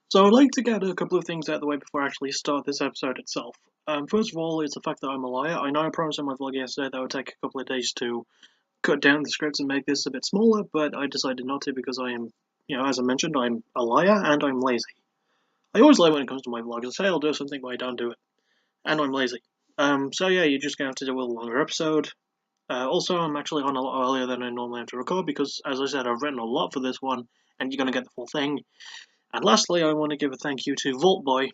So I'd like to get a couple of things out of the way before I actually start this episode itself. First of all, it's the fact that I'm a liar. I know I promised on my vlog yesterday that it would take a couple of days to cut down the scripts and make this a bit smaller, but I decided not to because I am, as I mentioned, I'm a liar and I'm lazy. I always lie when it comes to my vlogs. I say I'll do something, but I don't do it, and I'm lazy. So yeah, you're just gonna have to do a longer episode. Also, I'm actually on a lot earlier than I normally have to record because, as I said, I've written a lot for this one, and you're gonna get the full thing. And lastly, I want to give a thank you to Vaultboy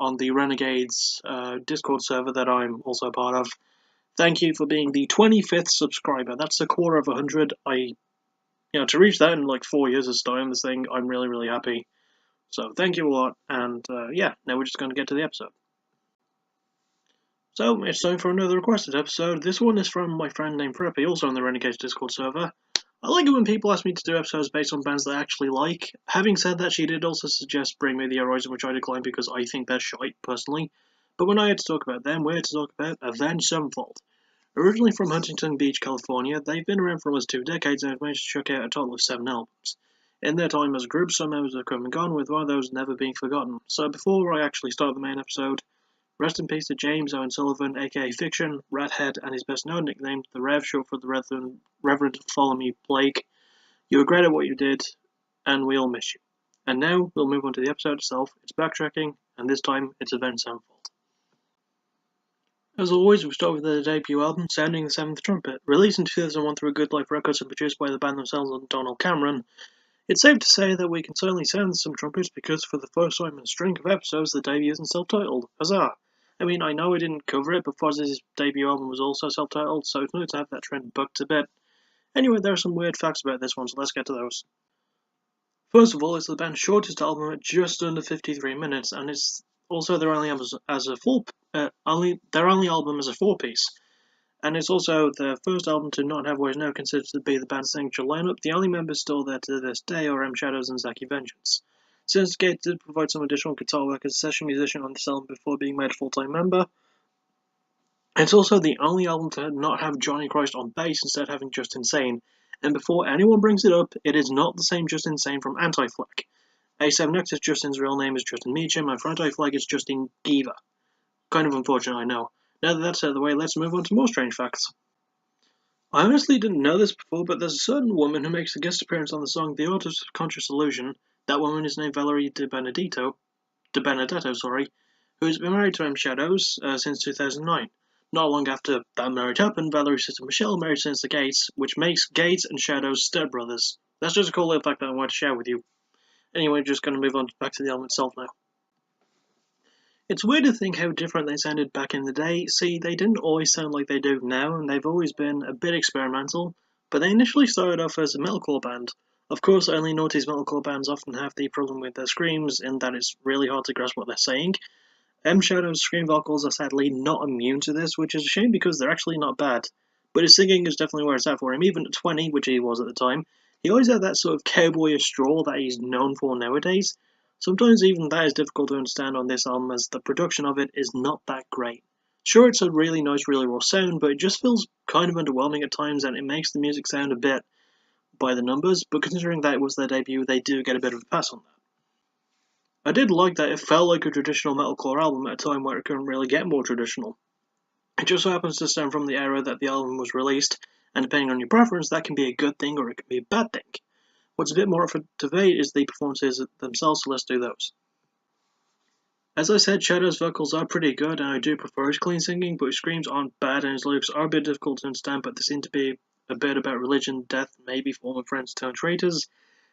on the Renegades Discord server that I'm also part of. Thank you for being the 25th subscriber. That's a quarter of 100. To reach that in like 4 years of starting this thing, I'm really, really happy. So thank you a lot, and yeah, now we're just going to get to the episode. So it's time for another requested episode. This one is from my friend named Preppy, also on the Renegades Discord server. I like it when people ask me to do episodes based on bands that I actually like. Having said that, she did also suggest Bring Me the Horizon, which I declined because I think they're shite, personally. But when I had to talk about them, we had to talk about Avenged Sevenfold. Originally from Huntington Beach, California, they've been around for almost 2 decades and have managed to chuck out a total of 7 albums. In their time as a group, some members have come and gone, with one of those never being forgotten. So before I actually start the main episode, rest in peace to James Owen Sullivan, aka Fiction, Rathead, and his best known nickname, the Rev, short for the Reverend Bartholomew Blake. You were great at what you did, and we all miss you. And now we'll move on to the episode itself. It's Backtracking, and this time it's Avenged Sevenfold. As always, we start with their debut album, Sounding the Seventh Trumpet. Released in 2001 through Good Life Records and produced by the band themselves and Donald Cameron, it's safe to say that we can certainly sound some trumpets because for the first time in a string of episodes, the debut isn't self-titled. Huzzah! I mean, I know I didn't cover it, but Fozz's debut album was also self-titled, so it's nice to have that trend bucked a bit. Anyway, there are some weird facts about this one, so let's get to those. First of all, it's the band's shortest album at just under 53 minutes, and it's also their only album as a their only album as a 4-piece. And it's also their first album to not have what is now considered to be the band's signature lineup. The only members still there to this day are M Shadows and Zaki Vengeance. Since Gate did provide some additional guitar work as a session musician on this album before being made a full-time member, it's also the only album to not have Johnny Christ on bass, instead having Just Insane. And before anyone brings it up, it is not the same Just Insane from Anti-Flag. A7 Nexus Justin's real name is Justin Meacham, and for Anti-Flag it's Justin Giva. Kind of unfortunate, I know. Now that that's out of the way, let's move on to more strange facts. I honestly didn't know this before, but there's a certain woman who makes a guest appearance on the song The Art of Subconscious Illusion. That woman is named Valerie De Benedetto, who has been married to M Shadows since 2009. Not long after that marriage happened, Valerie's sister Michelle married since the Gates, which makes Gates and Shadows stepbrothers. That's just a cool little fact that I wanted to share with you. Anyway, just going to move on back to the album itself now. It's weird to think how different they sounded back in the day. See, they didn't always sound like they do now, and they've always been a bit experimental, but they initially started off as a metalcore band. Of course, only noughties metalcore bands often have the problem with their screams, in that it's really hard to grasp what they're saying. M Shadow's scream vocals are sadly not immune to this, which is a shame because they're actually not bad. But his singing is definitely where it's at for him. Even at 20, which he was at the time, he always had that sort of cowboyish drawl that he's known for nowadays. Sometimes even that is difficult to understand on this album, as the production of it is not that great. Sure, it's a really nice, really raw sound, but it just feels kind of underwhelming at times, and it makes the music sound a bit by the numbers, but considering that it was their debut, they do get a bit of a pass on that. I did like that it felt like a traditional metalcore album at a time where it couldn't really get more traditional. It just so happens to stem from the era that the album was released, and depending on your preference, that can be a good thing or it can be a bad thing. What's a bit more up for debate is the performances themselves, so let's do those. As I said, Shadow's vocals are pretty good, and I do prefer his clean singing, but his screams aren't bad and his lyrics are a bit difficult to understand, but they seem to be a bit about religion, death, maybe former friends turned traitors.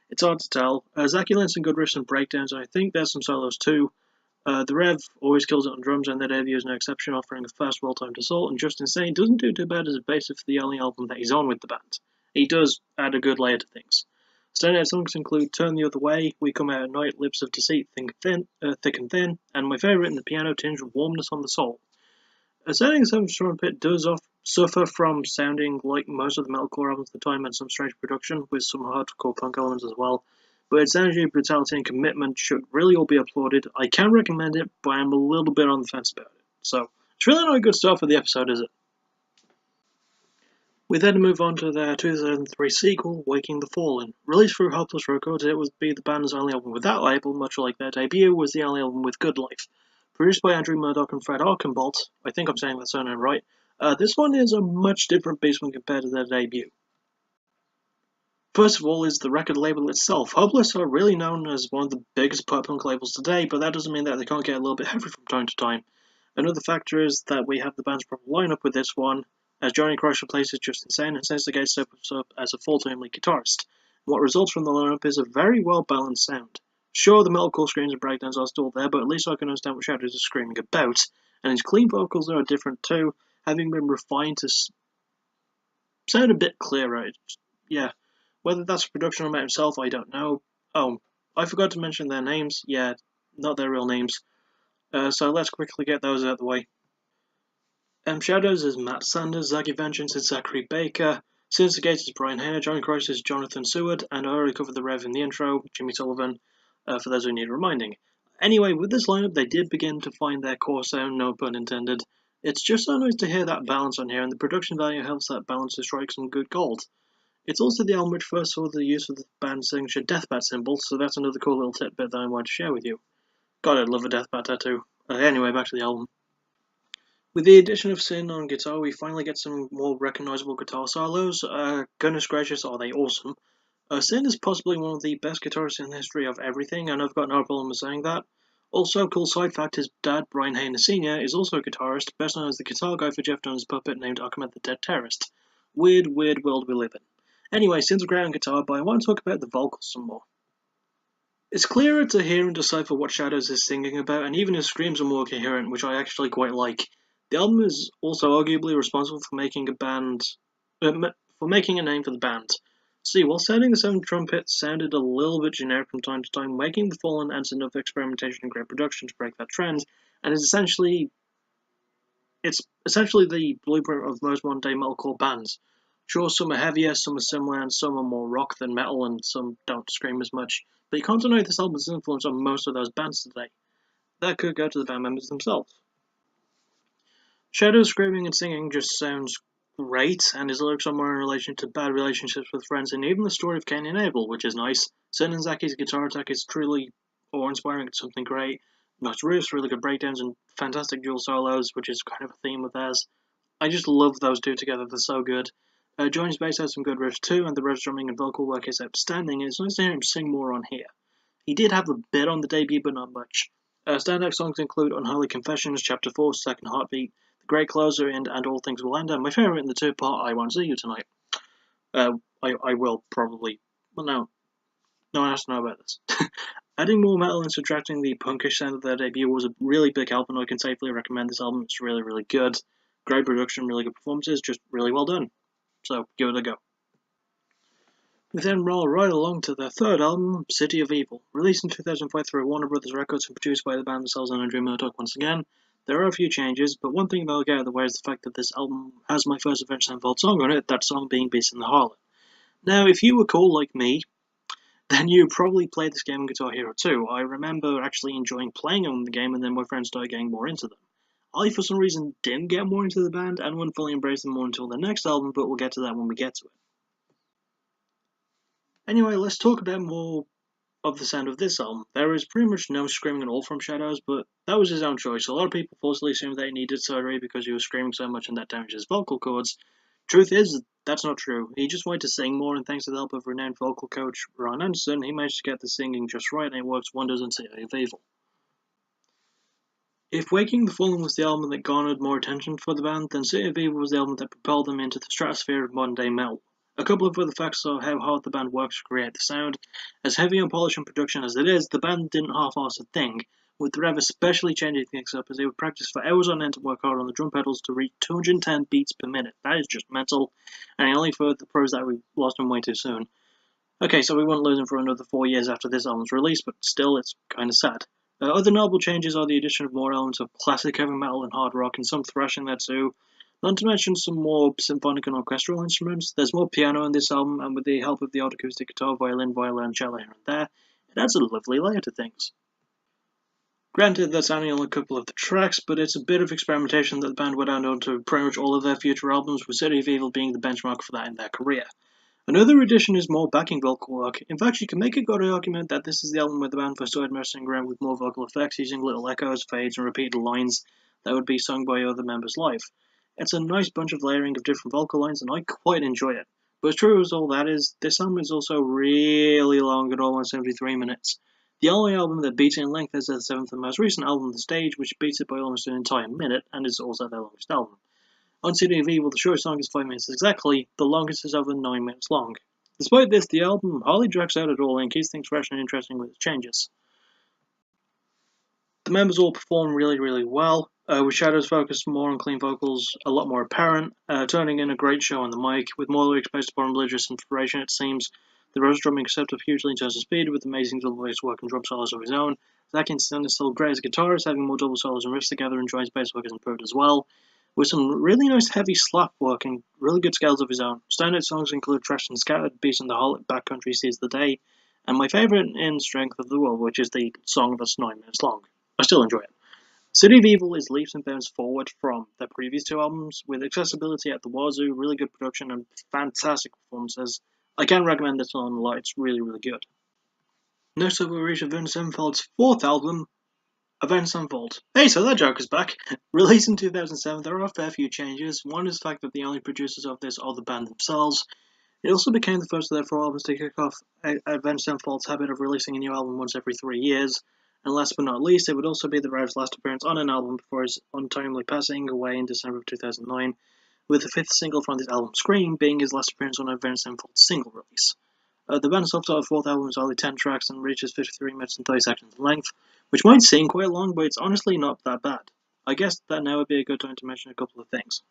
It's hard to tell. Zaki lends some good riffs and breakdowns, and I think there's some solos too. The Rev always kills it on drums, and their debut is no exception, offering a fast, well-timed assault, and Just Insane doesn't do too bad as a bassist for the only album that he's on with the band. He does add a good layer to things. Standout songs include Turn the Other Way, We Come Out at Night, Lips of Deceit, Thick and Thin, and my favourite, in the piano tinge of Warmness on the Soul. Sounding the Seventh Trumpet does suffer from sounding like most of the metalcore albums at the time, and some strange production, with some hardcore punk elements as well. But its energy, brutality, and commitment should really all be applauded. I can recommend it, but I'm a little bit on the fence about it. So, it's really not a good start for the episode, is it? We then move on to their 2003 sequel, Waking the Fallen. Released through Helpless Records, it would be the band's only album with that label, much like their debut was the only album with Good Life. Produced by Andrew Murdoch and Fred Archambault, I think I'm saying that surname right, this one is a much different beast when compared to their debut. First of all is the record label itself. Hopeless are really known as one of the biggest pop punk labels today, but that doesn't mean that they can't get a little bit heavy from time to time. Another factor is that we have the band's proper lineup with this one, as Johnny Crush replaces Just Insane and Sensei Gate steps up as a full-time lead guitarist. What results from the lineup is a very well-balanced sound. Sure, the metalcore screams and breakdowns are still there, but at least I can understand what Shadows is screaming about, and his clean vocals are different too, having been refined to sound a bit clearer. Yeah, whether that's production on himself, I don't know. Oh, I forgot to mention their names. Yeah, not their real names. So let's quickly get those out of the way. Shadows is Matt Sanders, Zaggy Vengeance is Zachary Baker, Syndicate is Brian Hayner, Johnny Christ is Jonathan Seward, and I already covered the Rev in the intro, Jimmy Sullivan, for those who need reminding. Anyway, with this lineup, they did begin to find their core sound, no pun intended. It's just so nice to hear that balance on here, and the production value helps that balance to strike some good gold. It's also the album which first saw the use of the band's signature deathbat symbol, so that's another cool little tidbit that I wanted to share with you. God, I'd love a deathbat tattoo. Anyway, back to the album. With the addition of Sin on guitar, we finally get some more recognisable guitar solos. Goodness gracious, are they awesome. Sin is possibly one of the best guitarists in the history of everything, and I've got no problem with saying that. Also, cool side fact, his dad, Brian Hayner Sr., is also a guitarist, best known as the guitar guy for Jeff Dunham's puppet named Ahmed the Dead Terrorist. Weird world we live in. Anyway, Sin's great on guitar, but I want to talk about the vocals some more. It's clearer to hear and decipher what Shadows is singing about, and even his screams are more coherent, which I actually quite like. The album is also arguably responsible for making making a name for the band. See, while sounding the Seventh Trumpet sounded a little bit generic from time to time, Waking the Fallen adds enough experimentation and great production to break that trend, and it's essentially the blueprint of most modern-day metalcore bands. Sure, some are heavier, some are similar, and some are more rock than metal, and some don't scream as much. But you can't deny this album's influence on most of those bands today. That could go to the band members themselves. Shadow's screaming and singing just sounds great, and his lyrics are more in relation to bad relationships with friends, and even the story of Cain and Abel, which is nice. Sin and Zaki's guitar attack is truly awe-inspiring. It's something great. Nice riffs, really good breakdowns, and fantastic dual solos, which is kind of a theme of theirs. I just love those two together, they're so good. Johnny's bass has some good riffs too, and the Rev's drumming and vocal work is outstanding, and it's nice to hear him sing more on here. He did have a bit on the debut, but not much. Standout songs include Unholy Confessions, Chapter 4, Second Heartbeat, The Great Closer, and All Things Will End, and my favourite in the two-part, I Won't See You Tonight. I will probably... Well, no one has to know about this. Adding more metal and subtracting the punkish sound of their debut was a really big help, and I can safely recommend this album. It's really, really good. Great production, really good performances, just really well done. So give it a go. We then roll right along to their third album, City of Evil. Released in 2005 through Warner Brothers Records and produced by the band themselves and Andrew Murdoch once again. There are a few changes, but one thing that I'll get out of the way is the fact that this album has my first Avenged Sevenfold song on it, that song being Beast in the Harlot. Now, if you were cool like me, then you probably played this game on Guitar Hero 2. I remember actually enjoying playing on the game, and then my friends started getting more into them. I, for some reason, didn't get more into the band and wouldn't fully embrace them more until the next album, but we'll get to that when we get to it. Anyway, let's talk about more of the sound of this album. There is pretty much no screaming at all from Shadows, but that was his own choice. A lot of people falsely assumed that he needed surgery because he was screaming so much and that damaged his vocal cords. Truth is, that's not true. He just wanted to sing more, and thanks to the help of renowned vocal coach Ron Anderson, he managed to get the singing just right, and it works wonders in City of Evil. If Waking the Fallen was the album that garnered more attention for the band, then City of Evil was the album that propelled them into the stratosphere of modern-day metal. A couple of other facts are how hard the band works to create the sound. As heavy on polish and production as it is, the band didn't half-arse a thing, with the Rev especially changing things up as they would practice for hours on end to work hard on the drum pedals to reach 210 beats per minute. That is just mental, and only for the pros that we lost them way too soon. Okay, so we won't lose them for another 4 years after this album's release, but still, it's kinda sad. Other notable changes are the addition of more elements of classic heavy metal and hard rock, and some thrashing there too. Not to mention some more symphonic and orchestral instruments. There's more piano in this album, and with the help of the odd acoustic guitar, violin, and cello here and there, it adds a lovely layer to things. Granted, that's only on a couple of the tracks, but it's a bit of experimentation that the band went on to pretty much all of their future albums, with City of Evil being the benchmark for that in their career. Another addition is more backing vocal work. In fact, you can make a good argument that this is the album where the band first started messing around with more vocal effects, using little echoes, fades, and repeated lines that would be sung by other members live. It's a nice bunch of layering of different vocal lines, and I quite enjoy it. But as true as all that is, this album is also really long at almost 73 minutes. The only album that beats it in length is their seventh and most recent album, The Stage, which beats it by almost an entire minute, and is also their longest album. On City of Evil, the shortest song is 5 minutes exactly, the longest is over 9 minutes long. Despite this, the album hardly drags out at all and keeps things fresh and interesting with its changes. The members all perform really well, with Shadows focused more on clean vocals, a lot more apparent, turning in a great show on the mic, with more lyrics based upon religious inspiration it seems. The Rose drumming stepped up hugely in terms of speed, with amazing double bass work and drum solos of his own. Zach is still great as a guitarist, having more double solos and riffs together, and Joy's bass work has improved as well, with some really nice heavy slap work and really good scales of his own. Standout songs include Trash and Scattered, Beast in the Hole, Backcountry Sees the Day, and my favourite in Strength of the World, which is the song that's 9 minutes long. I still enjoy it. City of Evil is leaps and bounds forward from their previous two albums, with accessibility at the wazoo, really good production, and fantastic performances. I can recommend this one a lot, it's really good. Next up we reach Avenged Sevenfold's fourth album, Avenged Sevenfold. Hey, so that joke is back! Released in 2007, there are a fair few changes. One is the fact that the only producers of this are the band themselves. It also became the first of their 4 albums to kick off Avenged Sevenfold's habit of releasing a new album once every 3 years. And last but not least, it would also be the Rev's last appearance on an album before his untimely passing away in December of 2009, with the 5th single from this album, Scream, being his last appearance on Avenged Sevenfold's single release. The band's self-titled 4th album is only 10 tracks and reaches 53 minutes and 30 seconds in length, which might seem quite long, but it's honestly not that bad. I guess that now would be a good time to mention a couple of things.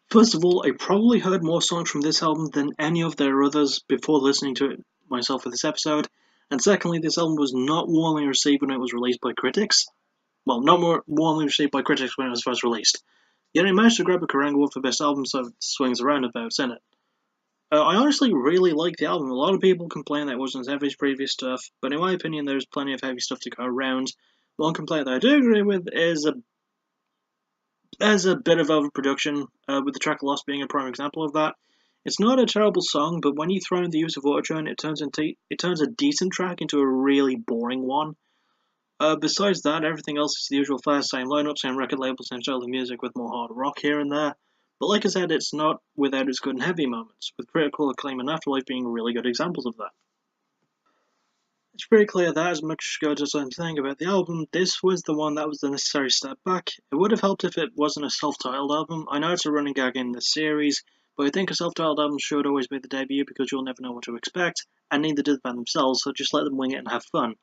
First of all, I probably heard more songs from this album than any of their others before listening to it myself for this episode, and secondly, this album was not warmly received when it was released by critics. Well, not more warmly received by critics when it was first released. Yet it managed to grab a Kerrang award for best album, so it swings around about, in it. I honestly really like the album. A lot of people complain that it wasn't as heavy as previous stuff, but in my opinion there's plenty of heavy stuff to go around. One complaint that I do agree with is there's a bit of overproduction, with the track Lost being a prime example of that. It's not a terrible song, but when you throw in the use of autotune, it turns a decent track into a really boring one. Besides that, everything else is the usual fast, same lineup, same record label, same style of music with more hard rock here and there. But like I said, it's not without its good and heavy moments, with critical acclaim and Afterlife being really good examples of that. It's pretty clear that, as much good as I'm saying about the album, this was the one that was the necessary step back. It would have helped if it wasn't a self-titled album. I know it's a running gag in the series, but I think a self-titled album should always be the debut because you'll never know what to expect, and neither did the band themselves, so just let them wing it and have fun.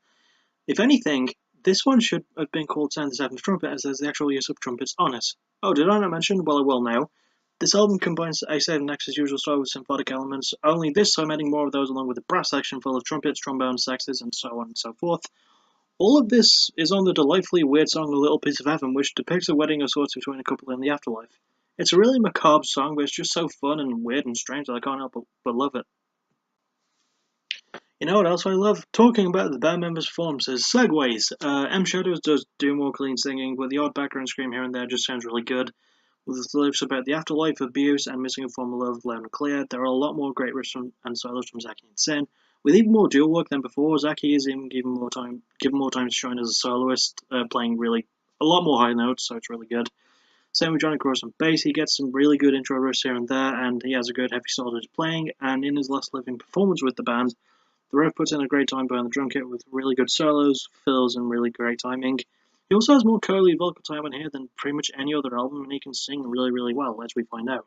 If anything, this one should have been called Sound the Seventh Trumpet, as there's the actual use of trumpets on it. Oh, did I not mention? Well, I will now. This album combines A7 and X's usual style with symphonic elements, only this time adding more of those along with a brass section full of trumpets, trombones, saxes, and so on and so forth. All of this is on the delightfully weird song A Little Piece of Heaven, which depicts a wedding of sorts between a couple in the afterlife. It's a really macabre song, but it's just so fun and weird and strange that I can't help but love it. You know what else I love? Talking about the band members' performances. Segues. M Shadows does do more clean singing, but the odd background scream here and there just sounds really good. With the lyrics about the afterlife, abuse, and missing a form of love loud and clear, there are a lot more great riffs and solos from Zaki and Sin. With even more dual work than before, Zaki is even given more time to shine as a soloist, playing really a lot more high notes, so it's really good. Same with Johnny Cross on bass, he gets some really good intro riffs here and there, and he has a good heavy solo to playing, and in his last living performance with the band, the Rev puts in a great time behind the drum kit with really good solos, fills, and really great timing. He also has more curly vocal time on here than pretty much any other album, and he can sing really well, as we find out.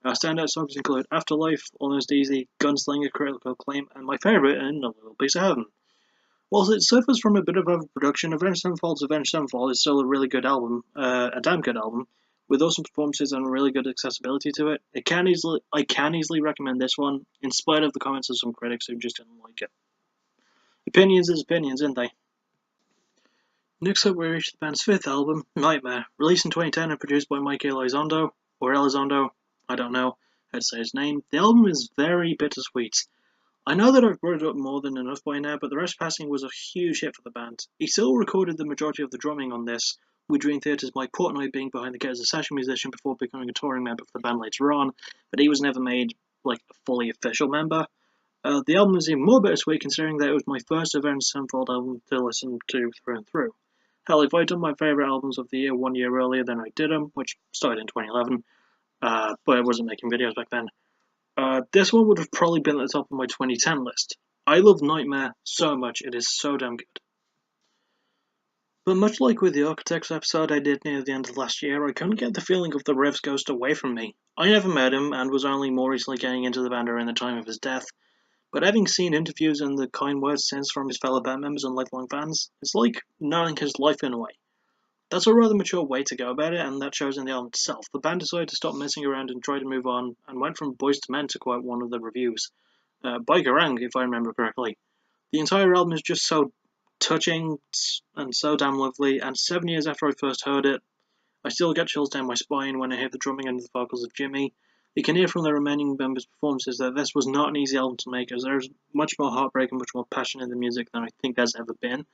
Standout songs include Afterlife, Almost Easy, Gunslinger, Critical Acclaim, and my favourite, A Little Piece of Heaven. Whilst it suffers from a bit of overproduction, Avenged Sevenfold's Avenged Sevenfold is still a really good album, a damn good album, with awesome performances and really good accessibility to it. I can easily recommend this one, in spite of the comments of some critics who just didn't like it. Opinions is opinions, isn't they? Next up we reach the band's 5th album, Nightmare, released in 2010 and produced by Mike Elizondo, or Elizondo, I don't know how to say his name. The album is very bittersweet. I know that I've brought it up more than enough by now, but the rest passing was a huge hit for the band. He still recorded the majority of the drumming on this, with Dream Theater's Mike Portnoy being behind the kit as a session musician before becoming a touring member for the band later on, but he was never made like a fully official member. The album is even more bittersweet considering that it was my first Avenged Sevenfold album to listen to through and through. Hell, if I'd done my favourite albums of the year 1 year earlier than I did them, which started in 2011, but I wasn't making videos back then, this one would have probably been at the top of my 2010 list. I love Nightmare so much, it is so damn good. But much like with the Architects episode I did near the end of last year, I couldn't get the feeling of the Rev's ghost away from me. I never met him, and was only more recently getting into the band around the time of his death, but having seen interviews and the kind words since from his fellow band members and lifelong fans, it's like knowing his life in a way. That's a rather mature way to go about it, and that shows in the album itself. The band decided to stop messing around and try to move on, and went from boys to men to quote one of the reviews. Bikerang, if I remember correctly. The entire album is just so touching and so damn lovely, and 7 years after I first heard it, I still get chills down my spine when I hear the drumming and the vocals of Jimmy. You can hear from the remaining members' performances that this was not an easy album to make, as there's much more heartbreak and much more passion in the music than I think there's ever been.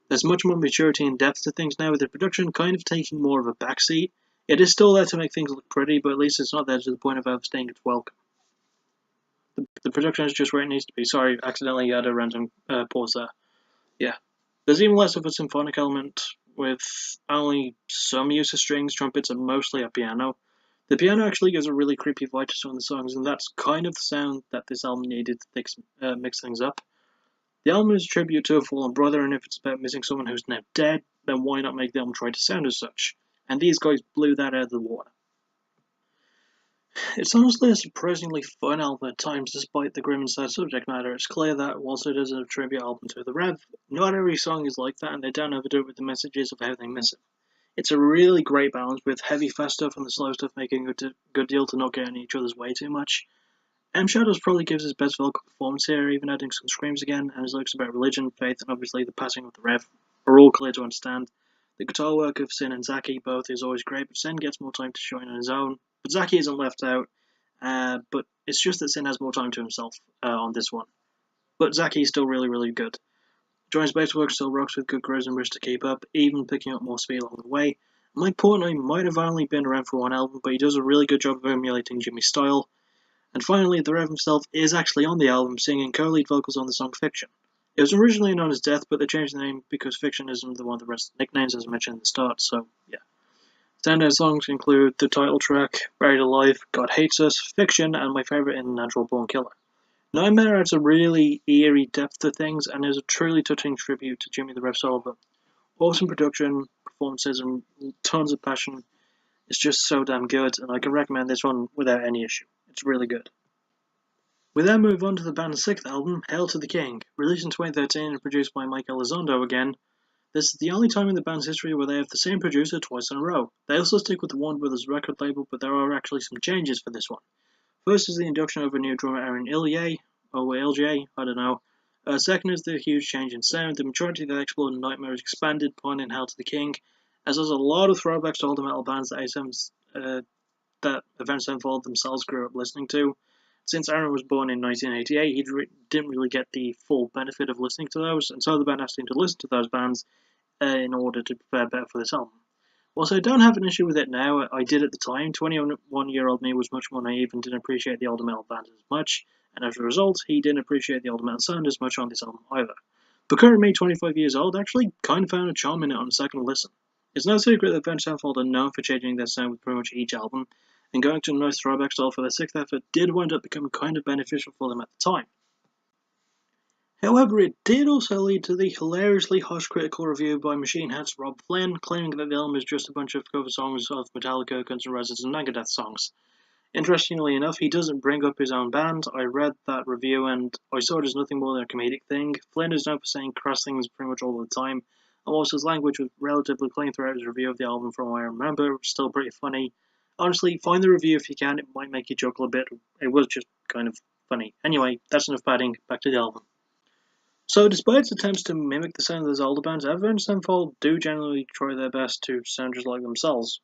There's much more maturity and depth to things now, with the production kind of taking more of a backseat. It is still there to make things look pretty, but at least it's not there to the point of overstaying its welcome. The production is just where it needs to be. Sorry, accidentally had a random pause there. Yeah. There's even less of a symphonic element, with only some use of strings, trumpets, and mostly a piano. The piano actually gives a really creepy vibe to some of the songs, and that's kind of the sound that this album needed to mix things up. The album is a tribute to a fallen brother, and if it's about missing someone who's now dead, then why not make the album try to sound as such? And these guys blew that out of the water. It's honestly a surprisingly fun album at times, despite the grim and sad subject matter. It's clear that, whilst it is a tribute album to the Rev, not every song is like that, and they don't overdo it with the messages of how they miss him. It's a really great balance, with heavy fast stuff and the slow stuff making a good deal to not get in each other's way too much. M. Shadows probably gives his best vocal performance here, even adding some screams again, and his lyrics about religion, faith, and obviously the passing of the Rev are all clear to understand. The guitar work of Sin and Zaki both is always great, but Sin gets more time to shine on his own. But Zaki isn't left out, but it's just that Sin has more time to himself on this one. But Zaki is still really, really good. John's bass work still rocks with good grooves and riffs to keep up, even picking up more speed along the way. Mike Portnoy might have only been around for one album, but he does a really good job of emulating Jimmy's style. And finally, the Rev himself is actually on the album, singing co-lead vocals on the song Fiction. It was originally known as Death, but they changed the name because Fiction isn't the one of the rest of the nicknames, as I mentioned at the start, so yeah. Standout songs include the title track, Buried Alive, God Hates Us, Fiction, and my favourite in Natural Born Killer. Nightmare adds a really eerie depth to things, and is a truly touching tribute to Jimmy the Rev Sullivan. Awesome production, performances, and tons of passion. It's just so damn good, and I can recommend this one without any issue. It's really good. We then move on to the band's sixth album, Hail to the King. Released in 2013 and produced by Mike Elizondo again, this is the only time in the band's history where they have the same producer twice in a row. They also stick with the Warner Brothers record label, but there are actually some changes for this one. First is the induction of a new drummer, Aaron Ilje, or LJ, I don't know. Second is the huge change in sound. The majority that explored in Nightmare is expanded upon in Hail to the King, as there's a lot of throwbacks to older metal bands that Avenged Sevenfold themselves grew up listening to. Since Aaron was born in 1988, he didn't really get the full benefit of listening to those, and so the band asked him to listen to those bands in order to prepare better for this album. Whilst I don't have an issue with it now, I did at the time. 21-year-old me was much more naive and didn't appreciate the older metal bands as much, and as a result, he didn't appreciate the older metal sound as much on this album either. But current me, 25 years old, actually kind of found a charm in it on a second listen. It's no secret that Avenged Sevenfold are known for changing their sound with pretty much each album, and going to a nice throwback style for their sixth effort did wind up becoming kind of beneficial for them at the time. However, it did also lead to the hilariously harsh critical review by Machine Head's Rob Flynn, claiming that the album is just a bunch of cover songs of Metallica, Guns N' Roses, and Megadeth songs. Interestingly enough, he doesn't bring up his own band. I read that review and I saw it as nothing more than a comedic thing. Flynn is known for saying crass things pretty much all the time, and whilst his language was relatively clean throughout his review of the album from what I remember, it was still pretty funny. Honestly, find the review if you can, it might make you chuckle a bit. It was just kind of funny. Anyway, that's enough padding, back to the album. So, despite its attempts to mimic the sound of those older bands, Avenged Sevenfold do generally try their best to sound just like themselves.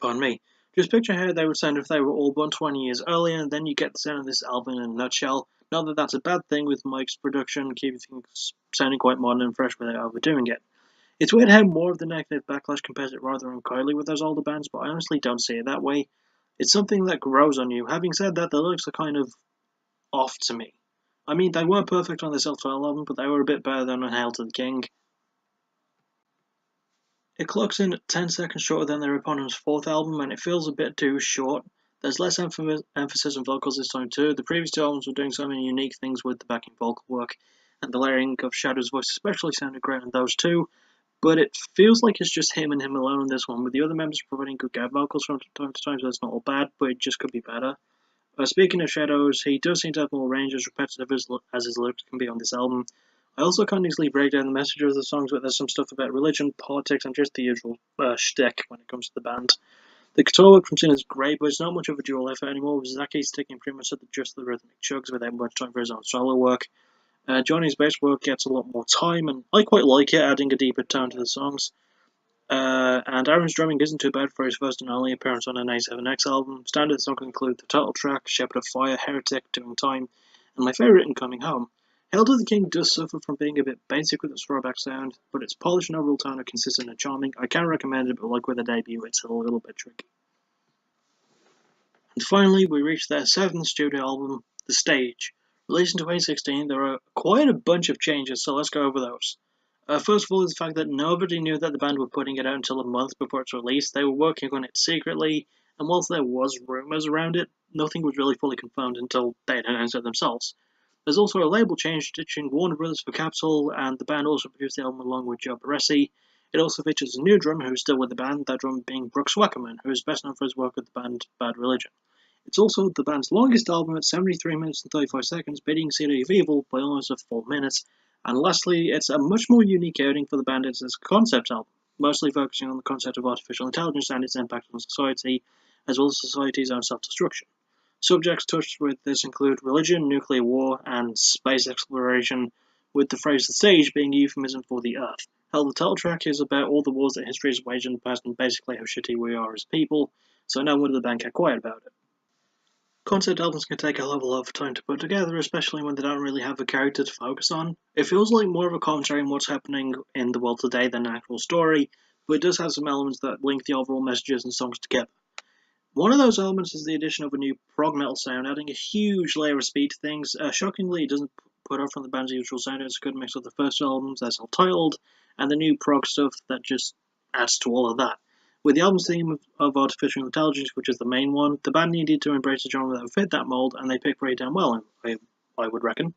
Pardon me. Just picture how they would sound if they were all born 20 years earlier, and then you get the sound of this album in a nutshell. Not that that's a bad thing with Mike's production, keeping things sounding quite modern and fresh without overdoing it. It's weird how more of the negative backlash compares it rather unkindly with those older bands, but I honestly don't see it that way. It's something that grows on you. Having said that, the lyrics are kind of off to me. I mean, they weren't perfect on the self-titled album, but they were a bit better than on Hail to the King. It clocks in 10 seconds shorter than their opponent's fourth album, and it feels a bit too short. There's less emphasis on vocals this time too. The previous two albums were doing so many unique things with the backing vocal work, and the layering of Shadow's voice especially sounded great in those two, but it feels like it's just him and him alone in this one, with the other members providing good gab vocals from time to time, so that's not all bad, but it just could be better. Speaking of Shadows, he does seem to have more range, as repetitive as his lyrics can be on this album. I also can't easily break down the message of the songs, but there's some stuff about religion, politics, and just the usual shtick when it comes to the band. The guitar work from Sin is great, but it's not much of a dual effort anymore, with Zaki sticking pretty much at just the rhythmic chugs without much time for his own solo work. Johnny's bass work gets a lot more time, and I quite like it, adding a deeper tone to the songs. And Aaron's drumming isn't too bad for his first and only appearance on an A7X album. Standard songs include the title track, Shepherd of Fire, Heretic, Doing Time, and my favourite, In Coming Home. Hail to the King does suffer from being a bit basic with its throwback sound, but its polished and overall tone are consistent and charming. I can recommend it, but like with a debut, it's a little bit tricky. And finally, we reach their seventh studio album, The Stage. Released in 2016, there are quite a bunch of changes, so let's go over those. First of all, is the fact that nobody knew that the band were putting it out until a month before its release. They were working on it secretly, and whilst there was rumours around it, nothing was really fully confirmed until they had announced it themselves. There's also a label change, ditching Warner Brothers for Capitol, and the band also produced the album along with Joe Barresi. It also features a new drummer who's still with the band, that drummer being Brooks Wackerman, who is best known for his work with the band Bad Religion. It's also the band's longest album at 73 minutes and 35 seconds, beating City of Evil by almost a full minute. And lastly, it's a much more unique outing for the band as a concept album, mostly focusing on the concept of artificial intelligence and its impact on society, as well as society's own self-destruction. Subjects touched with this include religion, nuclear war, and space exploration, with the phrase "the stage" being a euphemism for the Earth. Hell, the title track is about all the wars that history has waged in the past and basically how shitty we are as people, so no wonder the band kept quiet about it. Concept albums can take a level of time to put together, especially when they don't really have a character to focus on. It feels like more of a commentary on what's happening in the world today than an actual story, but it does have some elements that link the overall messages and songs together. One of those elements is the addition of a new prog metal sound, adding a huge layer of speed to things. Shockingly, it doesn't put off from the band's usual sound. It's a good mix of the first albums, that's self-titled, and the new prog stuff that just adds to all of that. With the album's theme of artificial intelligence, which is the main one, the band needed to embrace a genre that would fit that mold, and they picked very damn well, I would reckon.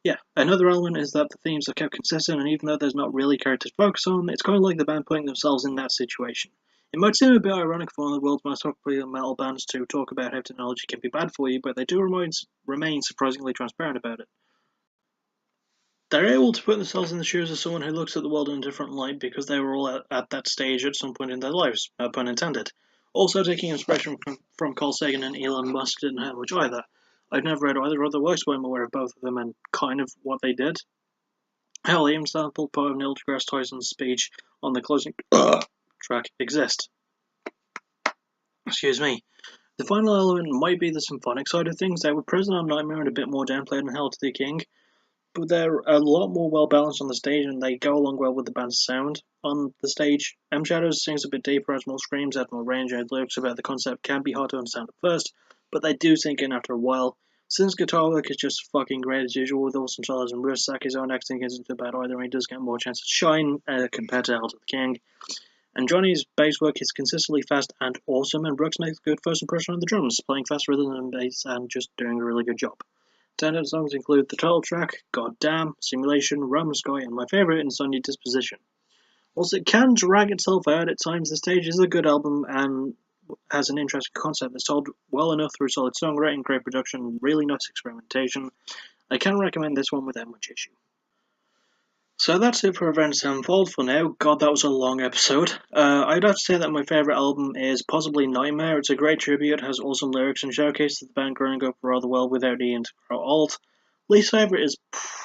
Yeah, another element is that the themes are kept consistent, and even though there's not really characters to focus on, it's kind of like the band putting themselves in that situation. It might seem a bit ironic for one of the world's most popular metal bands to talk about how technology can be bad for you, but they do remain surprisingly transparent about it. They're able to put themselves in the shoes of someone who looks at the world in a different light because they were all at that stage at some point in their lives, no pun intended. Also taking inspiration from Carl Sagan and Elon Musk didn't hurt much either. I've never read either of their works, but I'm aware of both of them and kind of what they did. Hell, even sampled part of Neil deGrasse Tyson's speech on the closing track exist. Excuse me. The final element might be the symphonic side of things. They were present on Nightmare and a bit more downplayed on Hell to the King, but they're a lot more well balanced on the stage and they go along well with the band's sound on the stage. M Shadows sings a bit deeper, has more screams, has more range, and lyrics about the concept can be hard to understand at first, but they do sink in after a while. Since guitar work is just fucking great as usual with awesome solos and riffs, Saki's own acting isn't too bad either, and he does get more chance to shine compared to Hell to the King. And Johnny's bass work is consistently fast and awesome, and Brooks makes a good first impression on the drums, playing fast rhythm and bass and just doing a really good job. Standout songs include the title track, God Damn, Simulation, Roman Sky, and my favourite, Insomnia Disposition. Whilst it can drag itself out at times, The Stage is a good album and has an interesting concept that's told well enough through solid songwriting, great production, and really nice experimentation. I can recommend this one without much issue. So that's it for Avenged Sevenfold for now. God, that was a long episode. I'd have to say that my favourite album is possibly Nightmare. It's a great tribute, has awesome lyrics, and showcases the band growing up rather well without the need to grow old. Least favourite is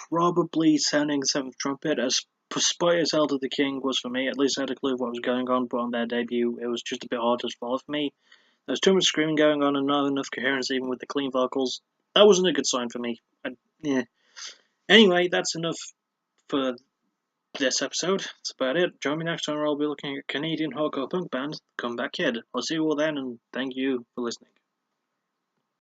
probably Sounding the Seventh Trumpet, as despite as Hell to the King was for me. At least I had a clue of what was going on, but on their debut, it was just a bit hard to follow for me. There was too much screaming going on and not enough coherence even with the clean vocals. That wasn't a good sign for me. Yeah. Anyway, that's enough for this episode. That's about it. Join me next time where I'll be looking at Canadian hardcore punk band Come Back Kid. I'll see you all then, and thank you for listening.